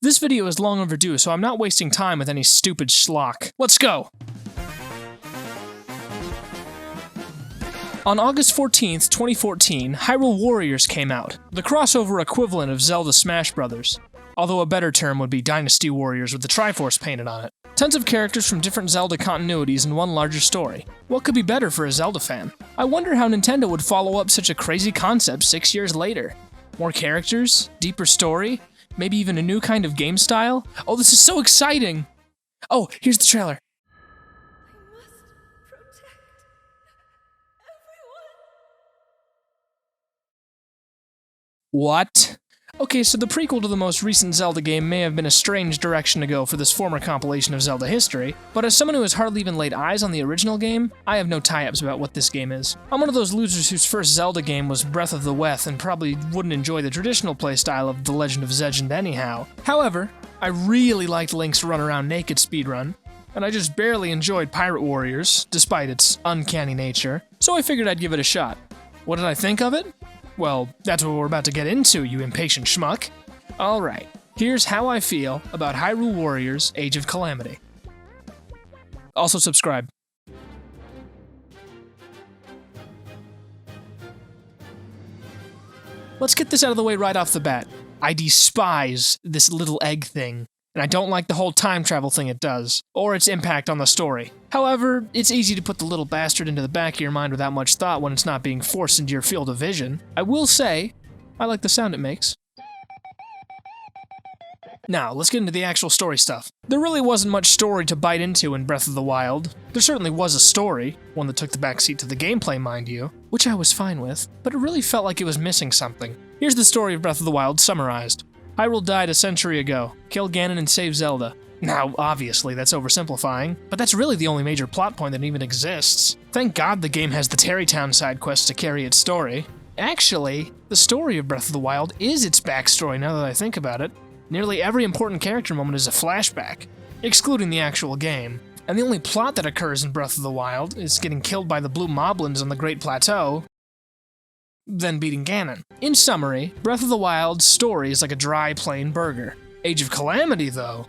This video is long overdue, so I'm not wasting time with any stupid schlock. Let's go! On August 14th, 2014, Hyrule Warriors came out, the crossover equivalent of Zelda Smash Bros., although a better term would be Dynasty Warriors with the Triforce painted on it. Tons of characters from different Zelda continuities in one larger story. What could be better for a Zelda fan? I wonder how Nintendo would follow up such a crazy concept 6 years later. More characters? Deeper story? Maybe even a new kind of game style? Oh, this is so exciting! Oh, here's the trailer. What? Okay, so the prequel to the most recent Zelda game may have been a strange direction to go for this former compilation of Zelda history, but as someone who has hardly even laid eyes on the original game, I have no tie-ups about what this game is. I'm one of those losers whose first Zelda game was Breath of the Wild and probably wouldn't enjoy the traditional playstyle of The Legend of Zelda anyhow. However, I really liked Link's run-around naked speedrun, and I just barely enjoyed Pirate Warriors, despite its uncanny nature, so I figured I'd give it a shot. What did I think of it? Well, that's what we're about to get into, you impatient schmuck. Alright, here's how I feel about Hyrule Warriors Age of Calamity. Also subscribe. Let's get this out of the way right off the bat. I despise this little egg thing, and I don't like the whole time travel thing it does, or its impact on the story. However, it's easy to put the little bastard into the back of your mind without much thought when it's not being forced into your field of vision. I will say, I like the sound it makes. Now, let's get into the actual story stuff. There really wasn't much story to bite into in Breath of the Wild. There certainly was a story, one that took the backseat to the gameplay, mind you, which I was fine with, but it really felt like it was missing something. Here's the story of Breath of the Wild summarized. Hyrule died a century ago. Kill Ganon and save Zelda. Now, obviously, that's oversimplifying, but that's really the only major plot point that even exists. Thank God the game has the Terrytown side quests to carry its story. Actually, the story of Breath of the Wild is its backstory now that I think about it. Nearly every important character moment is a flashback, excluding the actual game. And the only plot that occurs in Breath of the Wild is getting killed by the blue moblins on the Great Plateau, then beating Ganon. In summary, Breath of the Wild's story is like a dry, plain burger. Age of Calamity, though,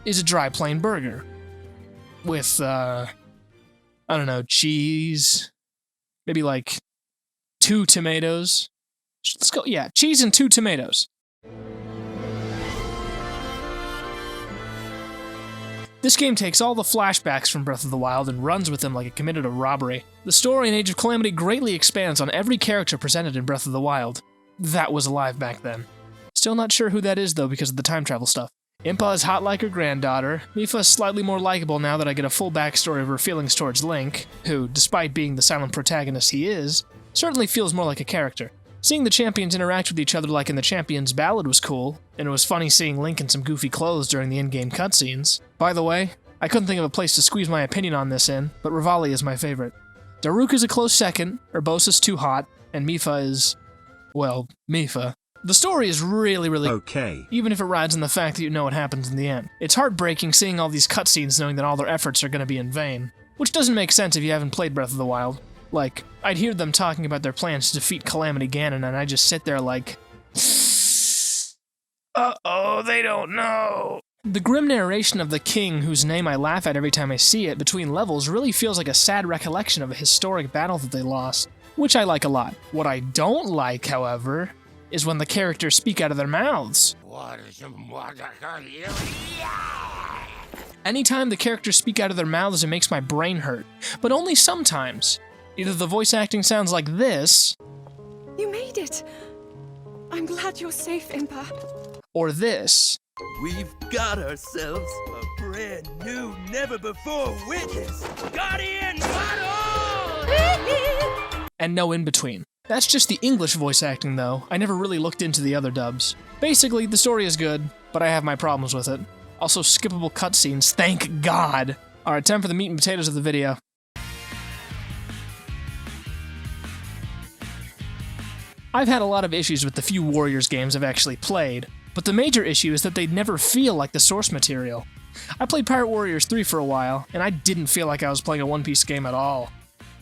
is a dry, plain burger. With, I don't know, cheese, maybe like 2 tomatoes. Let's go, yeah, cheese and 2 tomatoes. This game takes all the flashbacks from Breath of the Wild and runs with them like it committed a robbery. The story in Age of Calamity greatly expands on every character presented in Breath of the Wild. That was alive back then. Still not sure who that is though because of the time travel stuff. Impa is hot like her granddaughter. Mipha is slightly more likable now that I get a full backstory of her feelings towards Link, who, despite being the silent protagonist he is, certainly feels more like a character. Seeing the champions interact with each other like in the Champions Ballad was cool, and it was funny seeing Link in some goofy clothes during the in-game cutscenes. By the way, I couldn't think of a place to squeeze my opinion on this in, but Revali is my favorite. Daruk is a close second, Urbosa's too hot, and Mipha is, well, Mipha. The story is really okay, even if it rides on the fact that you know what happens in the end. It's heartbreaking seeing all these cutscenes knowing that all their efforts are going to be in vain, which doesn't make sense if you haven't played Breath of the Wild. Like, I'd hear them talking about their plans to defeat Calamity Ganon, and I just sit there like, uh-oh, they don't know. The grim narration of the king, whose name I laugh at every time I see it, between levels really feels like a sad recollection of a historic battle that they lost, which I like a lot. What I don't like, however, is when the characters speak out of their mouths. Anytime the characters speak out of their mouths, it makes my brain hurt, but only sometimes. Either the voice acting sounds like this, you made it. I'm glad you're safe, Impa. Or this. We've got ourselves a brand new, never-before witness. Guardian battle! And no in between. That's just the English voice acting though. I never really looked into the other dubs. Basically, the story is good, but I have my problems with it. Also, skippable cutscenes, thank God! Alright, time for the meat and potatoes of the video. I've had a lot of issues with the few Warriors games I've actually played, but the major issue is that they never feel like the source material. I played Pirate Warriors 3 for a while, and I didn't feel like I was playing a One Piece game at all.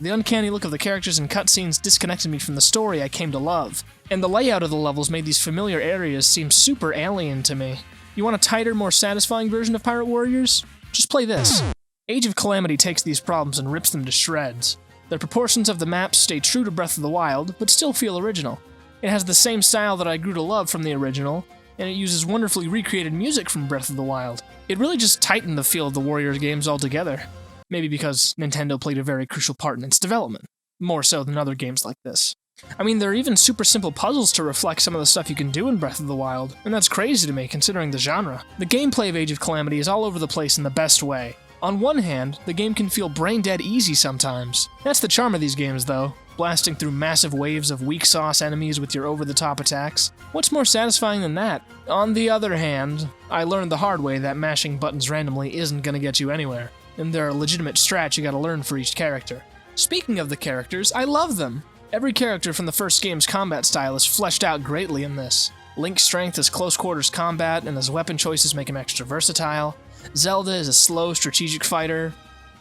The uncanny look of the characters and cutscenes disconnected me from the story I came to love, and the layout of the levels made these familiar areas seem super alien to me. You want a tighter, more satisfying version of Pirate Warriors? Just play this. Age of Calamity takes these problems and rips them to shreds. The proportions of the maps stay true to Breath of the Wild, but still feel original. It has the same style that I grew to love from the original, and it uses wonderfully recreated music from Breath of the Wild. It really just tightened the feel of the Warriors games altogether. Maybe because Nintendo played a very crucial part in its development, more so than other games like this. I mean, there are even super simple puzzles to reflect some of the stuff you can do in Breath of the Wild, and that's crazy to me considering the genre. The gameplay of Age of Calamity is all over the place in the best way. On one hand, the game can feel brain-dead easy sometimes. That's the charm of these games, though. Blasting through massive waves of weak sauce enemies with your over-the-top attacks. What's more satisfying than that? On the other hand, I learned the hard way that mashing buttons randomly isn't gonna get you anywhere, and there are legitimate strats you gotta learn for each character. Speaking of the characters, I love them! Every character from the first game's combat style is fleshed out greatly in this. Link's strength is close-quarters combat, and his weapon choices make him extra versatile. Zelda is a slow, strategic fighter,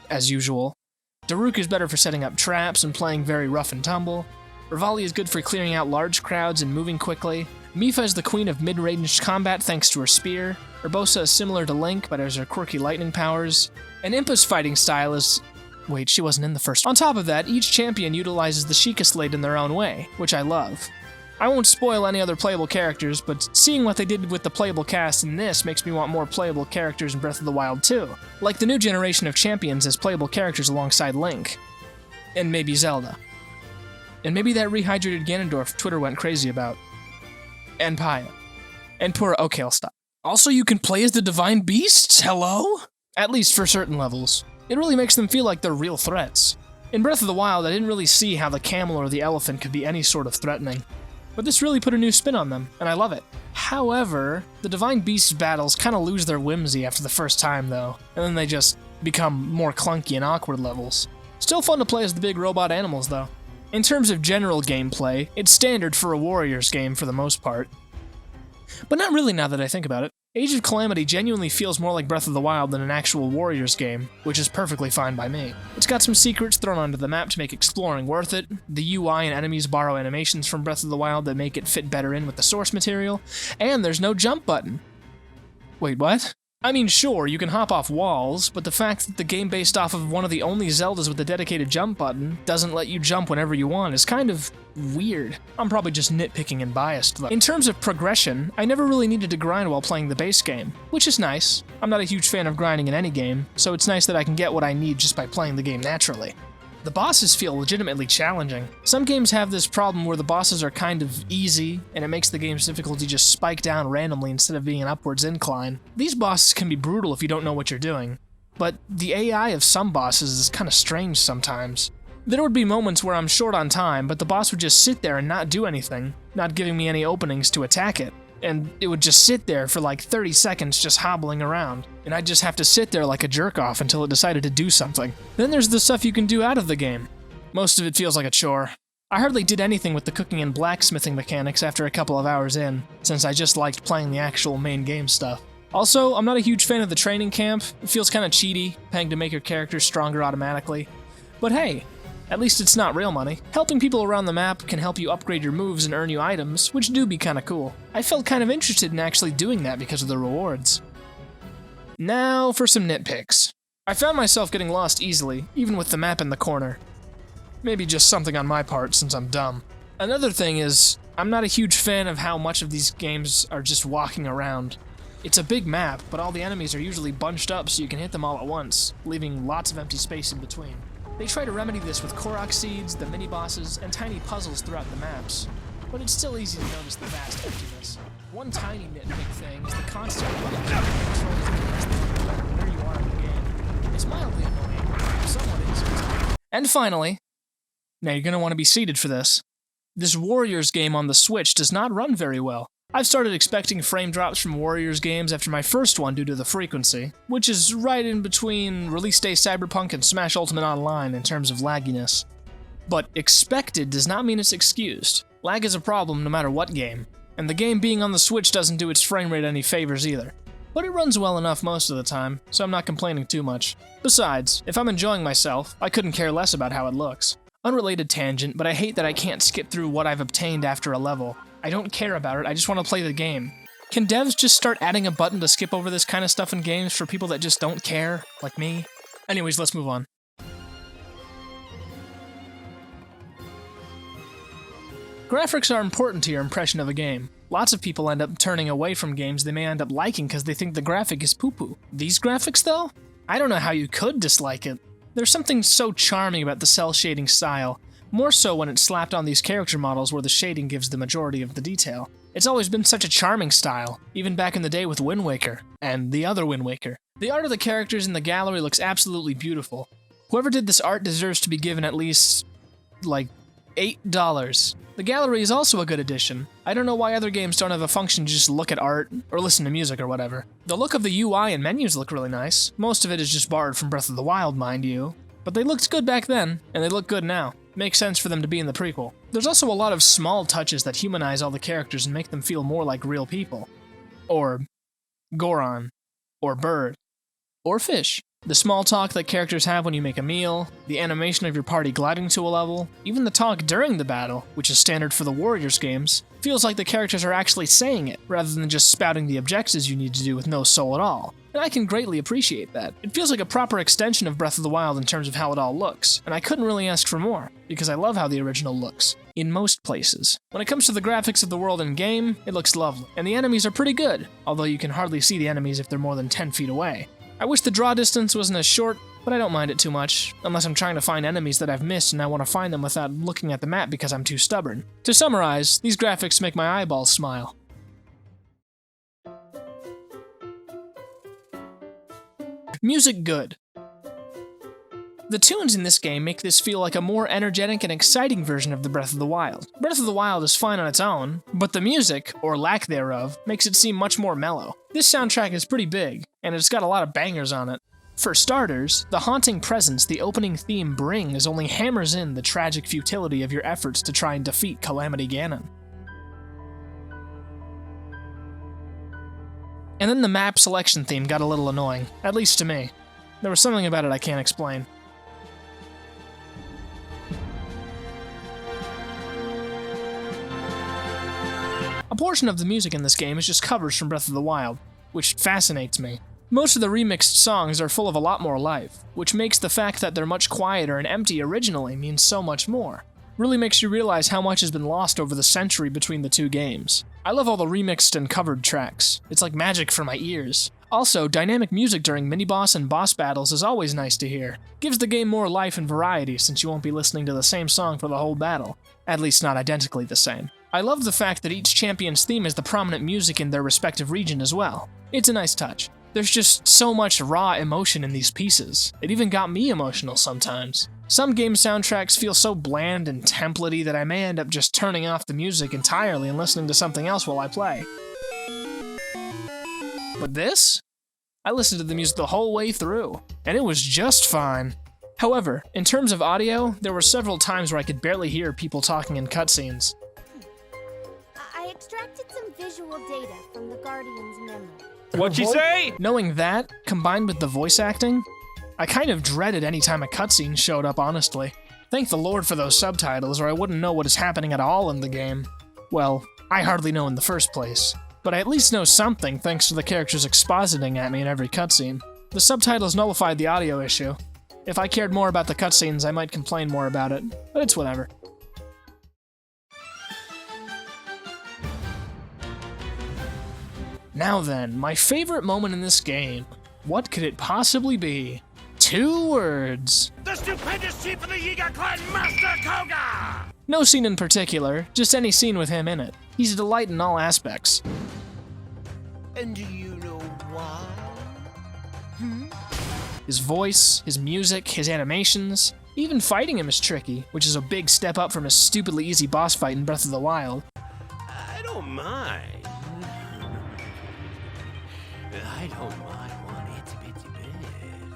as usual. Daruk is better for setting up traps and playing very rough and tumble. Revali is good for clearing out large crowds and moving quickly. Mipha is the queen of mid-range combat thanks to her spear. Urbosa is similar to Link, but has her quirky lightning powers. And Impa's fighting style is... Wait, she wasn't in the first one. On top of that, each champion utilizes the Sheikah Slate in their own way, which I love. I won't spoil any other playable characters, but seeing what they did with the playable cast in this makes me want more playable characters in Breath of the Wild too. Like the new generation of champions as playable characters alongside Link. And maybe Zelda. And maybe that rehydrated Ganondorf Twitter went crazy about. And Paya. And poor... Okay, I'll stop. Also, you can play as the Divine Beasts? Hello? At least for certain levels. It really makes them feel like they're real threats. In Breath of the Wild, I didn't really see how the camel or the elephant could be any sort of threatening. But this really put a new spin on them, and I love it. However, the Divine Beasts battles kind of lose their whimsy after the first time, though, and then they just become more clunky and awkward levels. Still fun to play as the big robot animals, though. In terms of general gameplay, it's standard for a Warriors game for the most part. But not really now that I think about it. Age of Calamity genuinely feels more like Breath of the Wild than an actual Warriors game, which is perfectly fine by me. It's got some secrets thrown onto the map to make exploring worth it, the UI and enemies borrow animations from Breath of the Wild that make it fit better in with the source material, and there's no jump button. Wait, what? I mean, sure, you can hop off walls, but the fact that the game based off of one of the only Zeldas with a dedicated jump button doesn't let you jump whenever you want is kind of weird. I'm probably just nitpicking and biased, though. In terms of progression, I never really needed to grind while playing the base game, which is nice. I'm not a huge fan of grinding in any game, so it's nice that I can get what I need just by playing the game naturally. The bosses feel legitimately challenging. Some games have this problem where the bosses are kind of easy, and it makes the game's difficulty just spike down randomly instead of being an upwards incline. These bosses can be brutal if you don't know what you're doing, but the AI of some bosses is kind of strange sometimes. There would be moments where I'm short on time, but the boss would just sit there and not do anything, not giving me any openings to attack it. And it would just sit there for like 30 seconds just hobbling around, and I'd just have to sit there like a jerk-off until it decided to do something. Then there's the stuff you can do out of the game. Most of it feels like a chore. I hardly did anything with the cooking and blacksmithing mechanics after a couple of hours in, since I just liked playing the actual main game stuff. Also, I'm not a huge fan of the training camp. It feels kinda cheaty, paying to make your characters stronger automatically. But hey, at least it's not real money. Helping people around the map can help you upgrade your moves and earn you items, which do be kinda cool. I felt kind of interested in actually doing that because of the rewards. Now for some nitpicks. I found myself getting lost easily, even with the map in the corner. Maybe just something on my part since I'm dumb. Another thing is, I'm not a huge fan of how much of these games are just walking around. It's a big map, but all the enemies are usually bunched up so you can hit them all at once, leaving lots of empty space in between. They try to remedy this with Korok seeds, the mini-bosses, and tiny puzzles throughout the maps, but it's still easy to notice the vast emptiness. One tiny nitpick thing is the constant running controls where you are in the game. It's mildly annoying, somewhat insensitive. And finally, now you're going to want to be seated for this, this Warriors game on the Switch does not run very well. I've started expecting frame drops from Warriors games after my first one due to the frequency, which is right in between release day Cyberpunk and Smash Ultimate Online in terms of lagginess. But expected does not mean it's excused. Lag is a problem no matter what game, and the game being on the Switch doesn't do its frame rate any favors either. But it runs well enough most of the time, so I'm not complaining too much. Besides, if I'm enjoying myself, I couldn't care less about how it looks. Unrelated tangent, but I hate that I can't skip through what I've obtained after a level. I don't care about it, I just want to play the game. Can devs just start adding a button to skip over this kind of stuff in games for people that just don't care, like me? Anyways, let's move on. Graphics are important to your impression of a game. Lots of people end up turning away from games they may end up liking because they think the graphic is poo-poo. These graphics, though? I don't know how you could dislike it. There's something so charming about the cell shading style, more so when it's slapped on these character models where the shading gives the majority of the detail. It's always been such a charming style, even back in the day with Wind Waker, and the other Wind Waker. The art of the characters in the gallery looks absolutely beautiful. Whoever did this art deserves to be given at least, like, $8. The gallery is also a good addition. I don't know why other games don't have a function to just look at art, or listen to music or whatever. The look of the UI and menus look really nice. Most of it is just borrowed from Breath of the Wild, mind you. But they looked good back then, and they look good now. Makes sense for them to be in the prequel. There's also a lot of small touches that humanize all the characters and make them feel more like real people. Or Goron. Or bird. Or fish. The small talk that characters have when you make a meal, the animation of your party gliding to a level, even the talk during the battle, which is standard for the Warriors games, feels like the characters are actually saying it, rather than just spouting the objectives you need to do with no soul at all. And I can greatly appreciate that. It feels like a proper extension of Breath of the Wild in terms of how it all looks, and I couldn't really ask for more, because I love how the original looks, in most places. When it comes to the graphics of the world in game, it looks lovely, and the enemies are pretty good, although you can hardly see the enemies if they're more than 10 feet away. I wish the draw distance wasn't as short, but I don't mind it too much, unless I'm trying to find enemies that I've missed and I want to find them without looking at the map because I'm too stubborn. To summarize, these graphics make my eyeballs smile. Music good. The tunes in this game make this feel like a more energetic and exciting version of the Breath of the Wild. Breath of the Wild is fine on its own, but the music, or lack thereof, makes it seem much more mellow. This soundtrack is pretty big, and it's got a lot of bangers on it. For starters, the haunting presence the opening theme brings only hammers in the tragic futility of your efforts to try and defeat Calamity Ganon. And then the map selection theme got a little annoying, at least to me. There was something about it I can't explain. A portion of the music in this game is just covers from Breath of the Wild, which fascinates me. Most of the remixed songs are full of a lot more life, which makes the fact that they're much quieter and empty originally mean so much more. Really makes you realize how much has been lost over the century between the two games. I love all the remixed and covered tracks. It's like magic for my ears. Also, dynamic music during mini-boss and boss battles is always nice to hear. Gives the game more life and variety since you won't be listening to the same song for the whole battle. At least not identically the same. I love the fact that each champion's theme is the prominent music in their respective region as well. It's a nice touch. There's just so much raw emotion in these pieces. It even got me emotional sometimes. Some game soundtracks feel so bland and templatey that I may end up just turning off the music entirely and listening to something else while I play. But this? I listened to the music the whole way through, and it was just fine. However, in terms of audio, there were several times where I could barely hear people talking in cutscenes. I extracted some visual data from the Guardian's memory. What'd she say? Knowing that, combined with the voice acting, I kind of dreaded any time a cutscene showed up, honestly. Thank the Lord for those subtitles, or I wouldn't know what is happening at all in the game. Well, I hardly know in the first place. But I at least know something thanks to the characters expositing at me in every cutscene. The subtitles nullified the audio issue. If I cared more about the cutscenes, I might complain more about it, but it's whatever. Now then, my favorite moment in this game. What could it possibly be? 2 words. The stupendous chief of the Yiga clan, Master Koga! No scene in particular, just any scene with him in it. He's a delight in all aspects. And do you know why? His voice, his music, his animations. Even fighting him is tricky, which is a big step up from his stupidly easy boss fight in Breath of the Wild. I don't mind. I don't mind one itty-bitty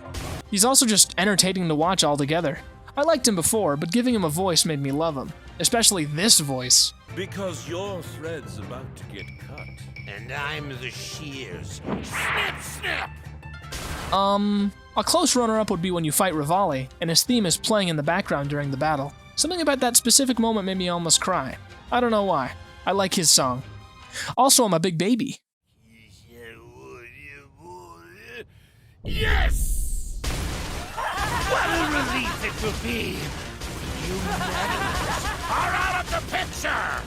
bit. He's also just entertaining to watch altogether. I liked him before, but giving him a voice made me love him. Especially this voice. Because your thread's about to get cut. And I'm the shears. Snip, snip! A close runner-up would be when you fight Revali, and his theme is playing in the background during the battle. Something about that specific moment made me almost cry. I don't know why. I like his song. Also, I'm a big baby. Yes! What a relief it will be when you Menace are out of the picture!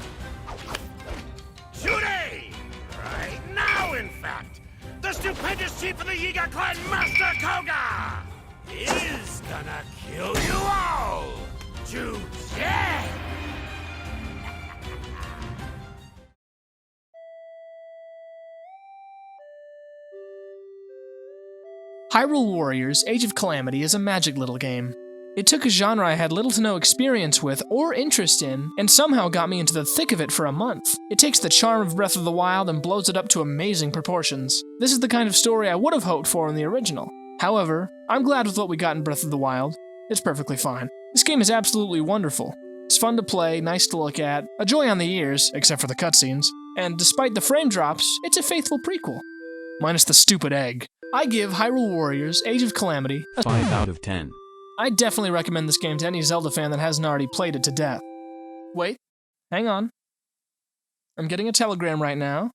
Today! Right now, in fact! The stupendous chief of the Yiga clan, Master Koga, is gonna kill you all to death! Hyrule Warriors Age of Calamity is a magic little game. It took a genre I had little to no experience with or interest in, and somehow got me into the thick of it for a month. It takes the charm of Breath of the Wild and blows it up to amazing proportions. This is the kind of story I would have hoped for in the original. However, I'm glad with what we got in Breath of the Wild. It's perfectly fine. This game is absolutely wonderful. It's fun to play, nice to look at, a joy on the ears, except for the cutscenes, and despite the frame drops, it's a faithful prequel. Minus the stupid egg. I give Hyrule Warriors Age of Calamity a 5 out of 10. I definitely recommend this game to any Zelda fan that hasn't already played it to death. Wait, hang on. I'm getting a telegram right now,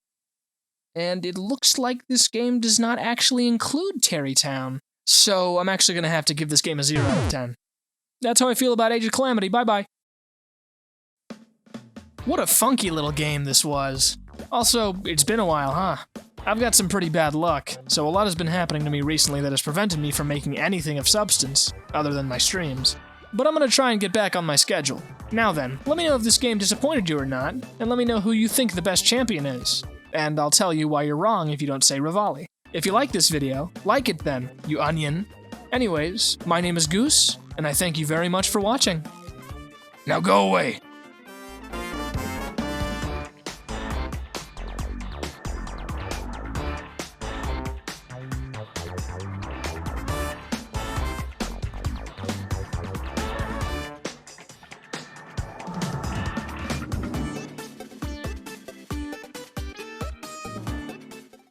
and it looks like this game does not actually include Terrytown, so I'm actually going to have to give this game a 0 out of 10. That's how I feel about Age of Calamity, bye-bye. What a funky little game this was. Also, it's been a while, huh? I've got some pretty bad luck, so a lot has been happening to me recently that has prevented me from making anything of substance, other than my streams. But I'm gonna try and get back on my schedule. Now then, let me know if this game disappointed you or not, and let me know who you think the best champion is. And I'll tell you why you're wrong if you don't say Revali. If you like this video, like it then, you onion. Anyways, my name is Goose, and I thank you very much for watching. Now go away!